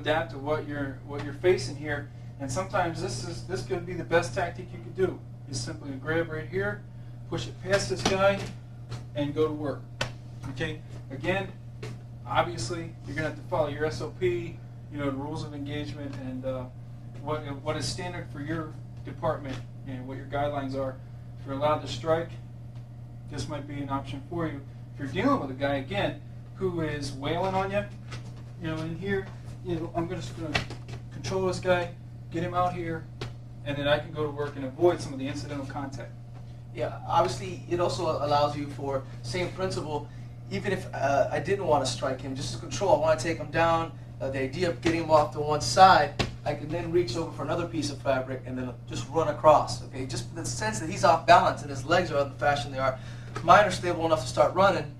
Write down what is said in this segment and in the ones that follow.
adapt to what you're facing here, and sometimes this could be the best tactic you could do. Is simply grab right here, push it past this guy, and go to work. Okay. Again, obviously you're gonna have to follow your SOP, you know, the rules of engagement, and what is standard for your department and what your guidelines are. If you're allowed to strike, this might be an option for you. If you're dealing with a guy again who is wailing on you, you know, in here, you know, I'm just going to control this guy, get him out here, and then I can go to work and avoid some of the incidental contact. Yeah, obviously it also allows you, for same principle, even if I didn't want to strike him, just to control, I want to take him down, the idea of getting him off to one side, I can then reach over for another piece of fabric and then just run across, okay? Just the sense that he's off balance and his legs are in the fashion they are. Mine are stable enough to start running.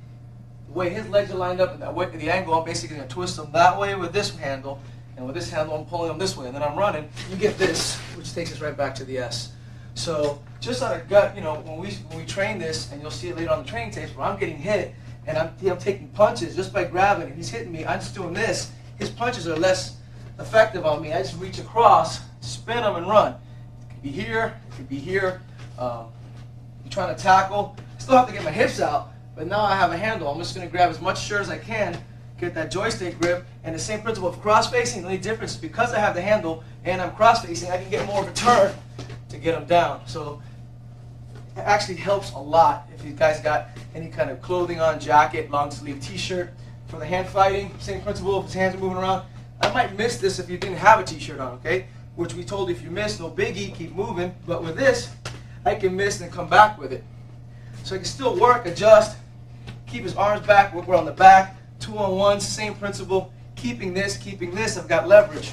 The way his legs are lined up and that way, the angle, I'm basically going to twist them that way with this handle, and with this handle I'm pulling them this way, and then I'm running. You get this, which takes us right back to the S. So just out of gut, you know, when we train this, and you'll see it later on the training tapes, where I'm getting hit and I'm taking punches just by grabbing, and he's hitting me, I'm just doing this. His punches are less effective on me. I just reach across, spin them, and run. It could be here, it could be here. You're trying to tackle. I still have to get my hips out, but now I have a handle. I'm just going to grab as much shirt as I can, get that joystick grip, and the same principle of cross-facing. The only difference is because I have the handle and I'm cross-facing, I can get more of a turn to get them down. So it actually helps a lot if you guys got any kind of clothing on, jacket, long sleeve t-shirt. For the hand fighting, same principle, if his hands are moving around. I might miss this if you didn't have a t-shirt on, okay? Which we told you, if you miss, no biggie, keep moving. But with this, I can miss and come back with it. So I can still work, adjust, keep his arms back, work around the back, 2-on-1, same principle. Keeping this, I've got leverage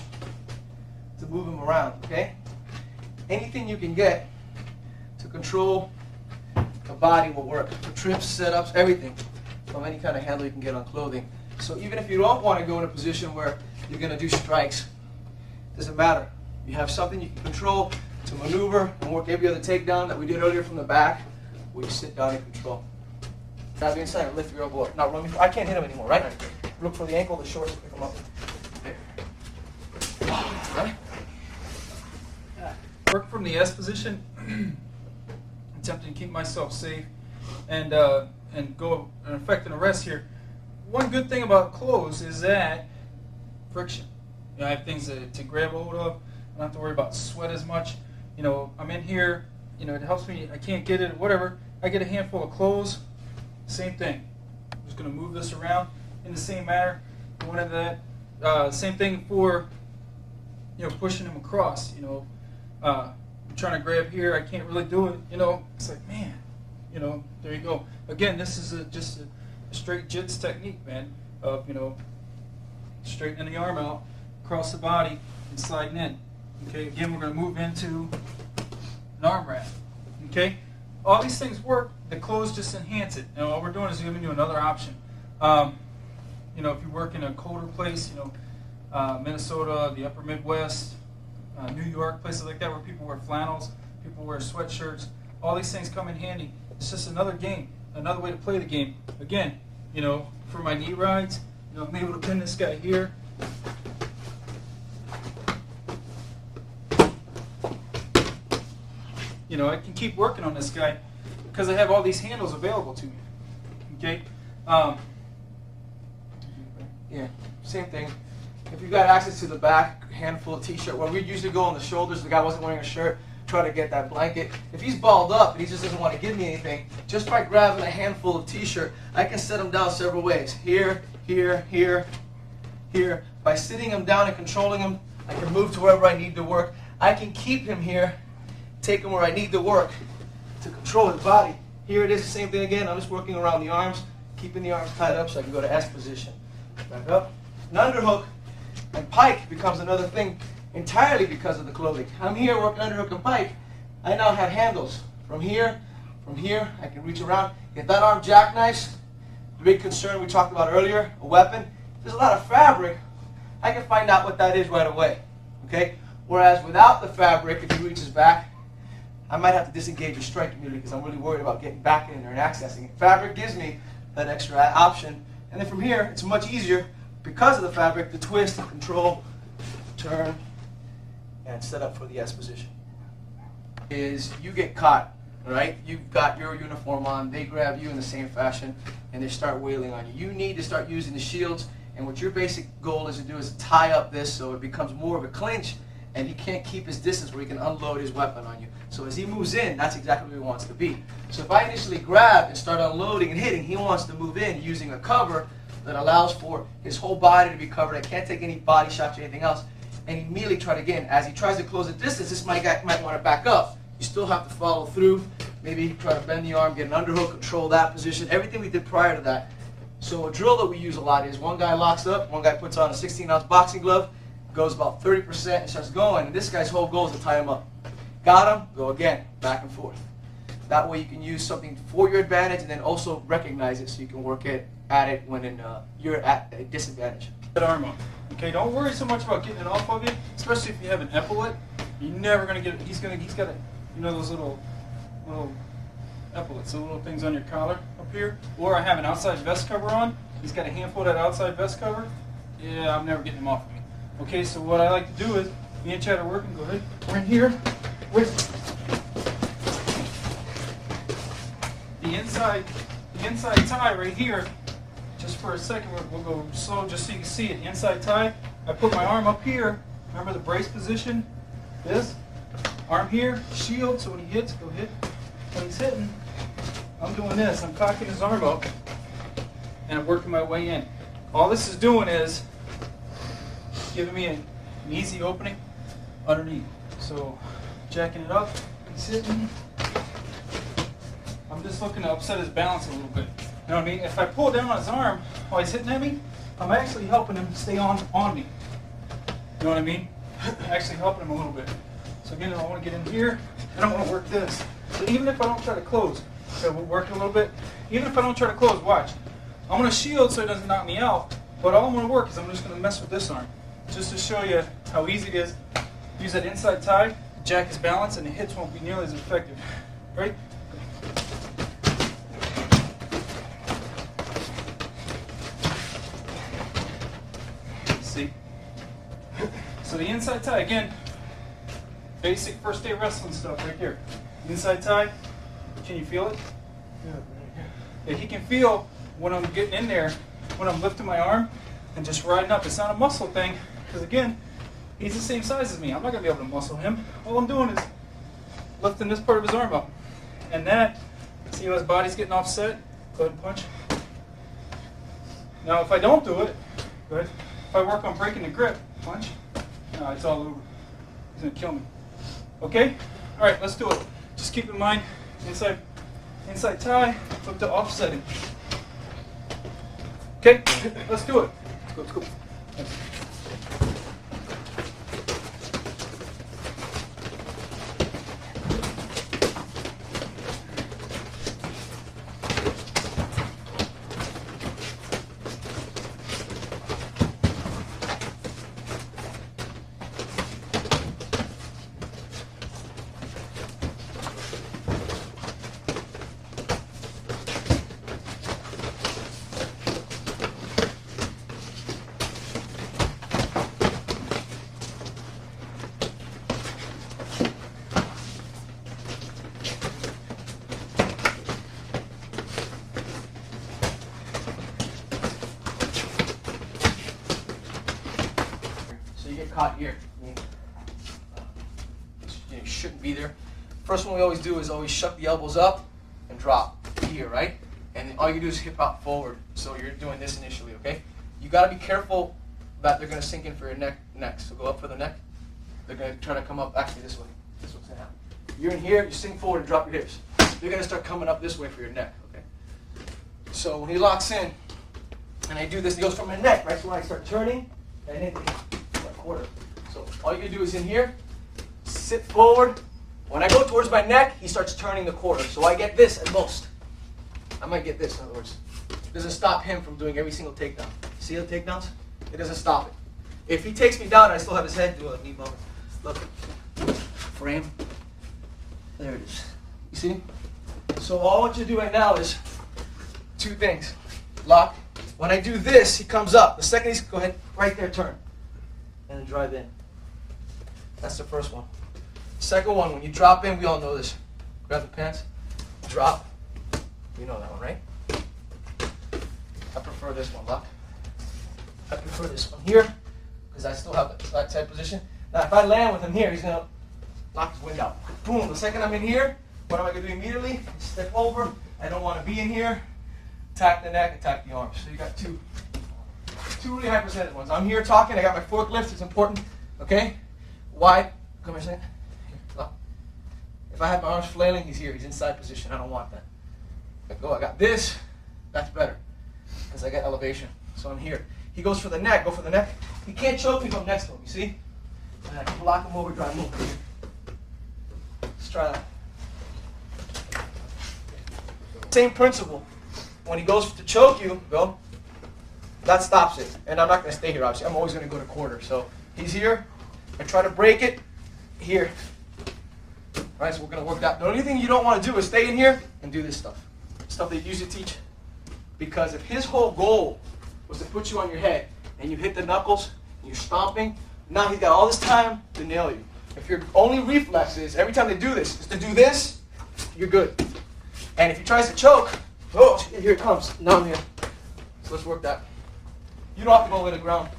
to move him around, okay? Anything you can get to control the body will work. For trips, setups, everything. From any kind of handle you can get on clothing. So even if you don't want to go in a position where you're going to do strikes, it doesn't matter. You have something you can control to maneuver and work every other takedown that we did earlier from the back, where you sit down and control. Grab the inside and lift your elbow up. Now run me. I can't hit him anymore, right? Look for the ankle, the shorts, pick him up. Right? Work from the S position, attempting to keep myself safe, and go and effect an arrest here. One good thing about clothes is that friction. You know, I have things to grab a hold of. I don't have to worry about sweat as much. You know, I'm in here. You know, it helps me. I can't get it. Whatever. I get a handful of clothes. Same thing. I'm just going to move this around in the same manner. Going into that. Same thing for, you know, pushing them across. You know, I'm trying to grab here. I can't really do it. You know, it's like, man. You know, there you go. Again, this is just a straight jits technique, man, of, you know, straightening the arm out, across the body, and sliding in. Okay, again, we're going to move into an arm wrap. Okay, all these things work. The clothes just enhance it. And all we're doing is giving you another option. You know, if you work in a colder place, you know, Minnesota, the upper Midwest, New York, places like that where people wear flannels, people wear sweatshirts, all these things come in handy. It's just another game, another way to play the game. Again, you know, for my knee rides, you know, I'm able to pin this guy here. You know, I can keep working on this guy because I have all these handles available to me. Okay? Yeah, same thing. If you've got access to the back, handful of t-shirt, where we usually go on the shoulders, the guy wasn't wearing a shirt, try to get that blanket. If he's balled up and he just doesn't want to give me anything, just by grabbing a handful of t-shirt, I can set him down several ways. Here, here, here, here. By sitting him down and controlling him, I can move to wherever I need to work. I can keep him here, take him where I need to work to control his body. Here it is, the same thing again. I'm just working around the arms, keeping the arms tied up so I can go to S position. Back up. An underhook and pike becomes another thing entirely because of the clothing. I'm here working underhook and pike. I now have handles. From here, I can reach around. If that arm jackknifes, the big concern we talked about earlier, a weapon, if there's a lot of fabric, I can find out what that is right away. Okay? Whereas without the fabric, if he reaches back, I might have to disengage or strike immediately because I'm really worried about getting back in there and accessing it. Fabric gives me that extra option. And then from here, it's much easier because of the fabric to twist and control turn, and set up for the S position. Is you get caught, right? You've got your uniform on, they grab you in the same fashion, and they start wailing on you. You need to start using the shields, and what your basic goal is to do is tie up this so it becomes more of a clinch, and he can't keep his distance where he can unload his weapon on you. So as he moves in, that's exactly where he wants to be. So if I initially grab and start unloading and hitting, he wants to move in using a cover that allows for his whole body to be covered. I can't take any body shots or anything else. And immediately try it again. As he tries to close the distance, this guy might want to back up. You still have to follow through. Maybe try to bend the arm, get an underhook, control that position. Everything we did prior to that. So a drill that we use a lot is one guy locks up, one guy puts on a 16-ounce boxing glove, goes about 30% and starts going. And this guy's whole goal is to tie him up. Got him, go again, back and forth. That way you can use something for your advantage and then also recognize it so you can work at it when you're at a disadvantage. That arm up. Okay, don't worry so much about getting it off of you, especially if you have an epaulet. You're never gonna get it. He's got a, you know, those little epaulets, the little things on your collar up here. Or I have an outside vest cover on. He's got a handful of that outside vest cover. Yeah, I'm never getting him off of me. Okay, so what I like to do is, me and Chad are working. Go ahead. We're in here with the inside tie right here. Just for a second, we'll go slow just so you can see it. Inside tie. I put my arm up here. Remember the brace position? This. Arm here, shield, so when he hits, go hit. When he's hitting, I'm doing this. I'm cocking his arm up, and I'm working my way in. All this is doing is giving me an easy opening underneath. So, jacking it up, he's hitting. I'm just looking to upset his balance a little bit. You know what I mean? If I pull down on his arm while he's hitting at me, I'm actually helping him stay on me. You know what I mean? Actually helping him a little bit. So again, I want to get in here, and I want to work this. So even if I don't try to close, so we'll work it a little bit. Even if I don't try to close, watch. I'm going to shield so it doesn't knock me out, but all I'm going to work is I'm just going to mess with this arm. Just to show you how easy it is. Use that inside tie, jack his balance, and the hits won't be nearly as effective. Right? See? So the inside tie, again, basic first day wrestling stuff right here. Inside tie, can you feel it? Yeah, he can feel when I'm getting in there, when I'm lifting my arm and just riding up. It's not a muscle thing, because again, he's the same size as me. I'm not going to be able to muscle him. All I'm doing is lifting this part of his arm up. And that, see how his body's getting offset? Go ahead and punch. Now if I don't do it, go ahead. If I work on breaking the grip, punch. No, it's all over. He's going to kill me. Okay? Alright, let's do it. Just keep in mind, inside tie, look to offset it. Okay? Let's do it. Let's go. Caught here. You shouldn't be there. First one we always do is always shut the elbows up and drop here, right? And all you do is hip hop forward. So you're doing this initially, okay? You got to be careful that they're going to sink in for your neck next. So go up for the neck. They're going to try to come up actually this way. This is what's going to happen. You're in here, you sink forward and drop your hips. They're going to start coming up this way for your neck, okay? So when he locks in, and I do this, he goes from my neck, right? So when I start turning, and hit quarter. So all you can do is in here, sit forward. When I go towards my neck, he starts turning the quarter. So I get this at most. I might get this, in other words. It doesn't stop him from doing every single takedown. See the takedowns? It doesn't stop it. If he takes me down, I still have his head. Do a knee bump. Look. Frame. There it is. You see? So all I want you to do right now is two things. Lock. When I do this, he comes up. The second he's, go ahead, right there, turn. And then drive in. That's the first one. Second one, when you drop in, we all know this. Grab the pants, drop. You know that one, right? I prefer this one, lock. I prefer this one here, because I still have the right side position. Now, if I land with him here, he's going to knock his wind out. Boom. The second I'm in here, what am I going to do immediately? Step over. I don't want to be in here. Attack the neck, attack the arms. So you got two really high percentage ones. I'm here talking. I got my forklift. It's important. Okay? Wide. Come here a second. Here, lock. If I have my arms flailing, he's here. He's inside position. I don't want that. I got this. That's better, because I got elevation. So I'm here. He goes for the neck. Go for the neck. He can't choke me if I'm next to him. You see? And I can block him over, drive him over. Let's try that. Same principle. When he goes to choke you, go. That stops it. And I'm not going to stay here, obviously. I'm always going to go to quarter. So he's here. I try to break it. Here. All right, so we're going to work that. The only thing you don't want to do is stay in here and do this stuff. Stuff they usually teach. Because if his whole goal was to put you on your head and you hit the knuckles, and you're stomping, now he's got all this time to nail you. If your only reflex is, every time they do this, is to do this, you're good. And if he tries to choke, oh, here it comes. Now I'm here. So let's work that. You don't have to go over the ground.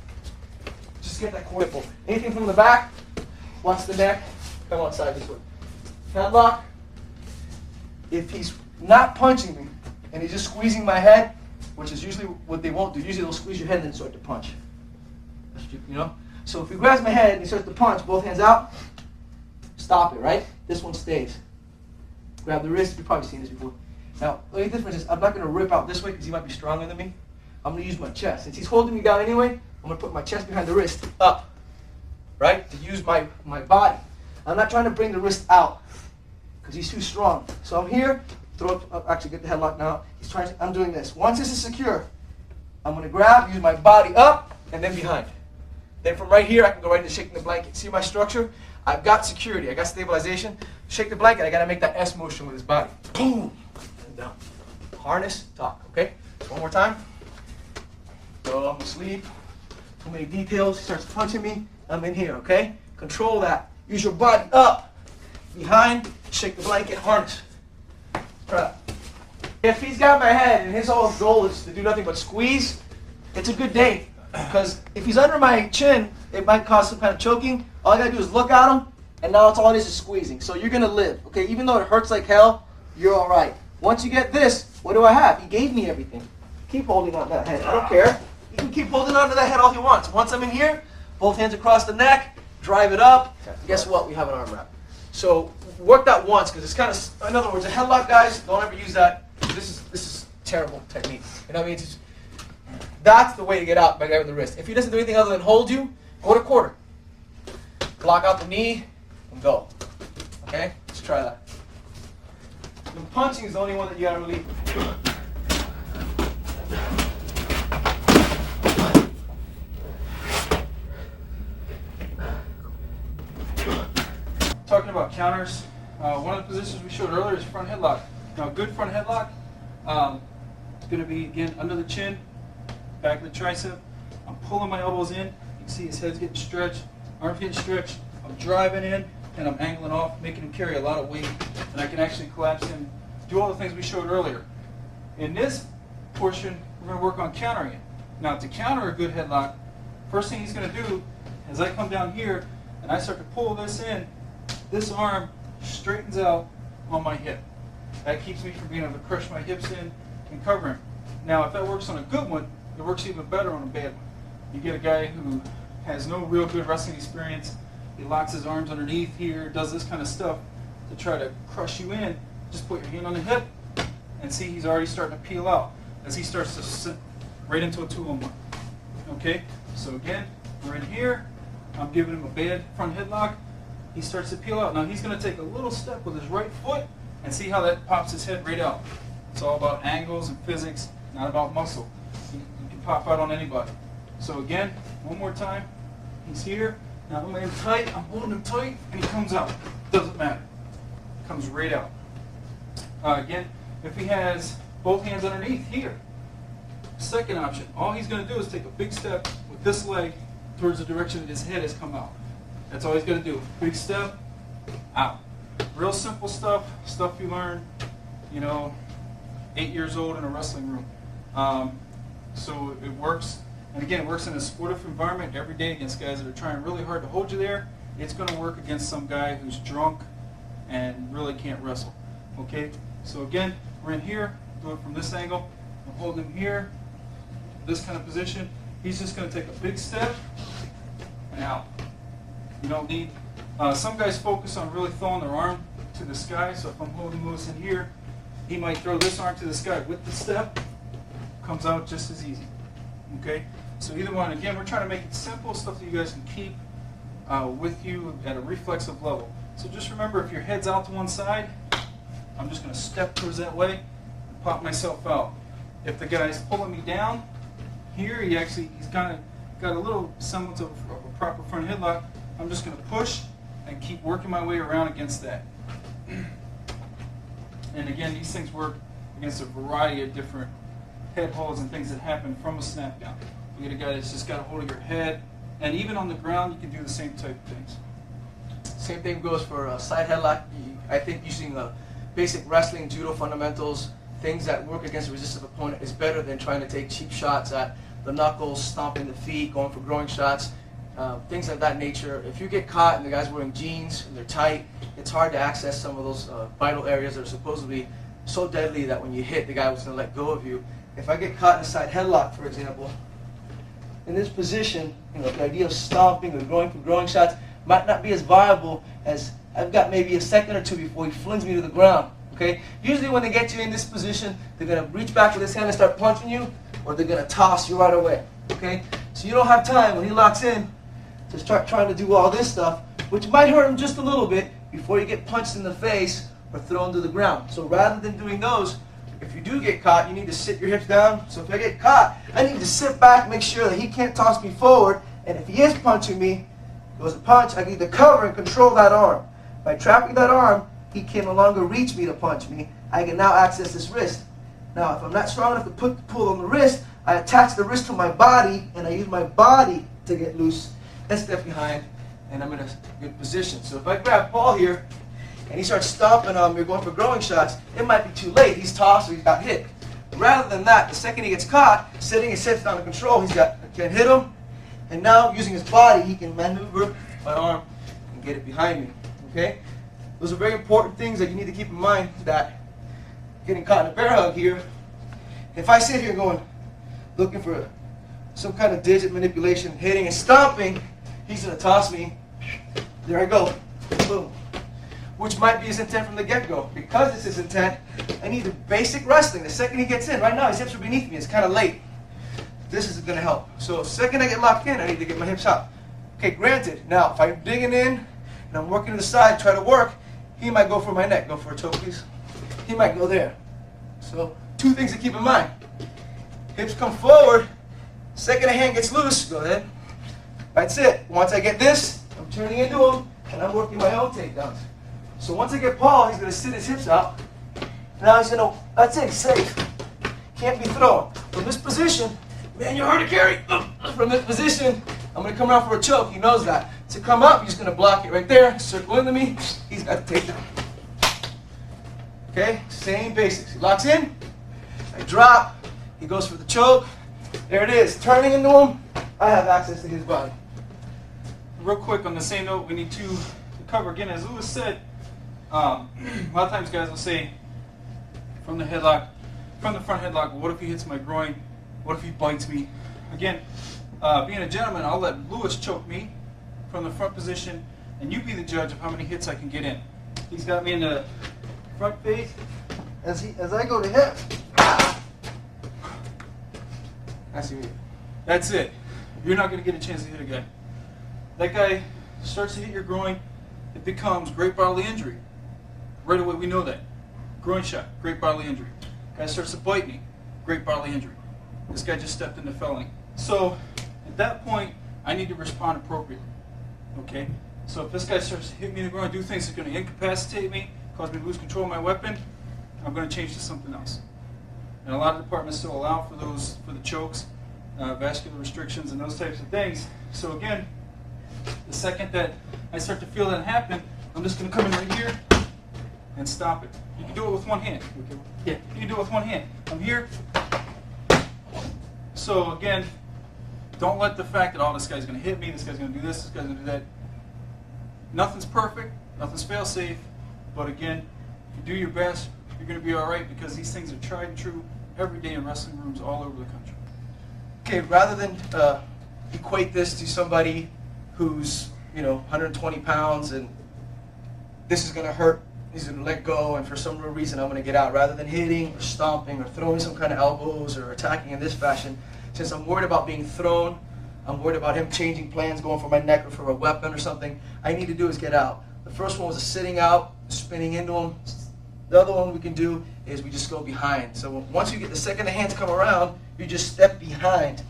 Just get that core nipple. Anything from the back, watch the neck, come outside this way. Headlock. If he's not punching me, and he's just squeezing my head, which is usually what they won't do. Usually they'll squeeze your head and then start to punch. You know? So if he grabs my head and he starts to punch, both hands out, stop it, right? This one stays. Grab the wrist. You've probably seen this before. Now, the only difference is I'm not going to rip out this way because he might be stronger than me. I'm going to use my chest. Since he's holding me down anyway, I'm going to put my chest behind the wrist up, right? To use my body. I'm not trying to bring the wrist out because he's too strong. So I'm here. Throw it, actually get the headlock now. I'm doing this. Once this is secure, I'm going to grab, use my body up, and then behind. Then from right here, I can go right into shaking the blanket. See my structure? I've got security. I got stabilization. Shake the blanket. I got to make that S motion with his body. Boom. And down. Harness, talk. Okay? So one more time. So I'm asleep. Too many details. He starts punching me. I'm in here. Okay? Control that. Use your body up. Behind. Shake the blanket. Harness. Try that. If he's got my head and his whole goal is to do nothing but squeeze, it's a good day. Because if he's under my chin, it might cause some kind of choking. All I gotta do is look at him, and now it's all it is squeezing. So you're gonna live, okay? Even though it hurts like hell, you're all right. Once you get this, what do I have? He gave me everything. Keep holding on to that head. I don't care. He can keep holding on to that head all he wants. Once I'm in here, both hands across the neck, drive it up. Guess what? We have an arm wrap. So work that once, because it's kind of, in other words, a headlock, guys, don't ever use that. This is terrible technique. You know what I mean? That's the way to get out by grabbing the wrist. If he doesn't do anything other than hold you, go to quarter. Block out the knee and go. Okay? Let's try that. The punching is the only one that you gotta really. Talking about counters, one of the positions we showed earlier is front headlock. Now, a good front headlock is going to be, again, under the chin, back of the tricep. I'm pulling my elbows in. You can see his head's getting stretched, arms getting stretched. I'm driving in, and I'm angling off, making him carry a lot of weight. And I can actually collapse him, do all the things we showed earlier. In this portion, we're going to work on countering it. Now, to counter a good headlock, first thing he's going to do is I come down here, and I start to pull this in. This arm straightens out on my hip. That keeps me from being able to crush my hips in and cover him. Now, if that works on a good one, it works even better on a bad one. You get a guy who has no real good wrestling experience. He locks his arms underneath here, does this kind of stuff to try to crush you in. Just put your hand on the hip and see he's already starting to peel out as he starts to sit right into a 2-on-1. Okay? So again, we're in here. I'm giving him a bad front headlock. He starts to peel out. Now he's going to take a little step with his right foot and see how that pops his head right out. It's all about angles and physics, not about muscle. You can pop out on anybody. So again, one more time. He's here. Now I'm in tight. I'm holding him tight, and he comes out. Doesn't matter. Comes right out. Again, if he has both hands underneath here, second option. All he's going to do is take a big step with this leg towards the direction that his head has come out. That's all he's got to do. Big step, out. Real simple stuff you learn, 8 years old in a wrestling room. So it works. And again, it works in a sportive environment every day against guys that are trying really hard to hold you there. It's going to work against some guy who's drunk and really can't wrestle. Okay? So again, we're in here, do it from this angle. I'm holding him here, this kind of position. He's just going to take a big step and out. You don't need, some guys focus on really throwing their arm to the sky. So if I'm holding Lewis in here, he might throw this arm to the sky with the step. Comes out just as easy. Okay? So either one, again, we're trying to make it simple, stuff that you guys can keep with you at a reflexive level. So just remember, if your head's out to one side, I'm just going to step towards that way and pop myself out. If the guy's pulling me down here, he's kind of got a little semblance of a proper front headlock. I'm just going to push and keep working my way around against that. And again, these things work against a variety of different head holds and things that happen from a snap down. You get a guy that's just got a hold of your head, and even on the ground, you can do the same type of things. Same thing goes for a side headlock. I think using basic wrestling, judo fundamentals, things that work against a resistive opponent is better than trying to take cheap shots at the knuckles, stomping the feet, going for growing shots, things of that nature. If you get caught and the guy's wearing jeans and they're tight, it's hard to access some of those vital areas that are supposedly so deadly that when you hit, the guy was going to let go of you. If I get caught in a side headlock, for example, in this position, the idea of stomping or going for growing shots might not be as viable as I've got maybe a second or two before he flings me to the ground. Okay? Usually when they get you in this position, they're going to reach back with his hand and start punching you, or they're going to toss you right away. Okay? So you don't have time when he locks in to start trying to do all this stuff, which might hurt him just a little bit before you get punched in the face or thrown to the ground. So rather than doing those, if you do get caught, you need to sit your hips down. So if I get caught, I need to sit back, make sure that he can't toss me forward, and if he is punching me, goes a punch, I need to cover and control that arm. By trapping that arm, he can no longer reach me to punch me. I can now access this wrist. Now, if I'm not strong enough to pull on the wrist, I attach the wrist to my body, and I use my body to get loose and step behind, and I'm in a good position. So if I grab Paul here, and he starts stomping on me, going for growing shots, it might be too late. He's tossed or he's got hit. Rather than that, the second he gets caught, setting his hips down to control, I can hit him, and now using his body, he can maneuver my arm and get it behind me. Okay? Those are very important things that you need to keep in mind, that getting caught in a bear hug here, if I sit here going, looking for some kind of digit manipulation, hitting and stomping, he's going to toss me. There I go. Boom. Which might be his intent from the get-go. Because it's his intent, I need the basic wrestling. The second he gets in, right now his hips are beneath me, it's kind of late. This is going to help. So the second I get locked in, I need to get my hips out. Okay, granted, now if I'm digging in, and I'm working to the side, try to work, he might go for my neck. Go for a choke, please. He might go there. So, two things to keep in mind. Hips come forward, second the hand gets loose, go ahead. That's it. Once I get this, I'm turning into him, and I'm working my own takedowns. So once I get Paul, he's going to sit his hips out. Now he's going to, that's it, he's safe. Can't be thrown. From this position, man, you're hard to carry. From this position, I'm going to come around for a choke. He knows that. To come up, he's going to block it right there, circle into me. He's got to take down. Okay, same basics. He locks in, I drop, he goes for the choke. There it is, turning into him. I have access to his body. Real quick on the same note, we need to cover again, as Lewis said. A lot of times guys will say from the headlock, from the front headlock, what if he hits my groin? What if he bites me? Again, being a gentleman, I'll let Lewis choke me from the front position, and you be the judge of how many hits I can get in. He's got me in the front face. As I go to hit, that's it. You're not going to get a chance to hit a guy. That guy starts to hit your groin, it becomes great bodily injury. Right away we know that. Groin shot, great bodily injury. Guy starts to bite me, great bodily injury. This guy just stepped into felony. So at that point, I need to respond appropriately. Okay? So if this guy starts to hit me in the groin, do things that's going to incapacitate me, cause me to lose control of my weapon, I'm going to change to something else. And a lot of departments still allow for the chokes, vascular restrictions, and those types of things. So again, the second that I start to feel that happen, I'm just going to come in right here and stop it. You can do it with one hand. Yeah, you can do it with one hand. I'm here. So again, don't let the fact that, oh, this guy's going to hit me, this guy's going to do this guy's going to do that. Nothing's perfect, nothing's fail-safe, but again, if you do your best, you're going to be all right, because these things are tried and true every day in wrestling rooms all over the country. Okay, rather than equate this to somebody who's 120 pounds and this is going to hurt, he's going to let go, and for some real reason I'm going to get out, rather than hitting or stomping or throwing some kind of elbows or attacking in this fashion, since I'm worried about being thrown, I'm worried about him changing plans, going for my neck or for a weapon or something, I need to do is get out. The first one was a sitting out, spinning into him. The other one we can do is we just go behind. So once you get the second the hands come around, you just step behind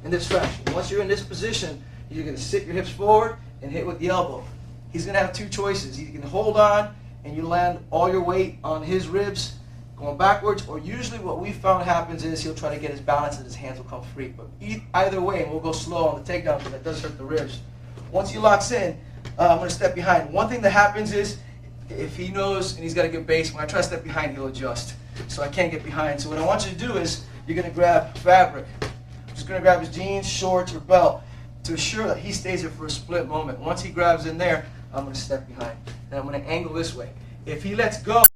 in this fashion. Once you're in this position, you're going to sit your hips forward and hit with the elbow. He's going to have two choices. He can hold on and you land all your weight on his ribs going backwards, or usually what we found happens is he'll try to get his balance and his hands will come free. But either way, and we'll go slow on the takedown because that does hurt the ribs. Once he locks in, I'm going to step behind. One thing that happens is if he knows and he's got a good base, when I try to step behind, he'll adjust. So I can't get behind. So what I want you to do is you're going to grab fabric. I'm just going to grab his jeans, shorts, or belt to assure that he stays there for a split moment. Once he grabs in there, I'm going to step behind. And I'm going to angle this way. If he lets go,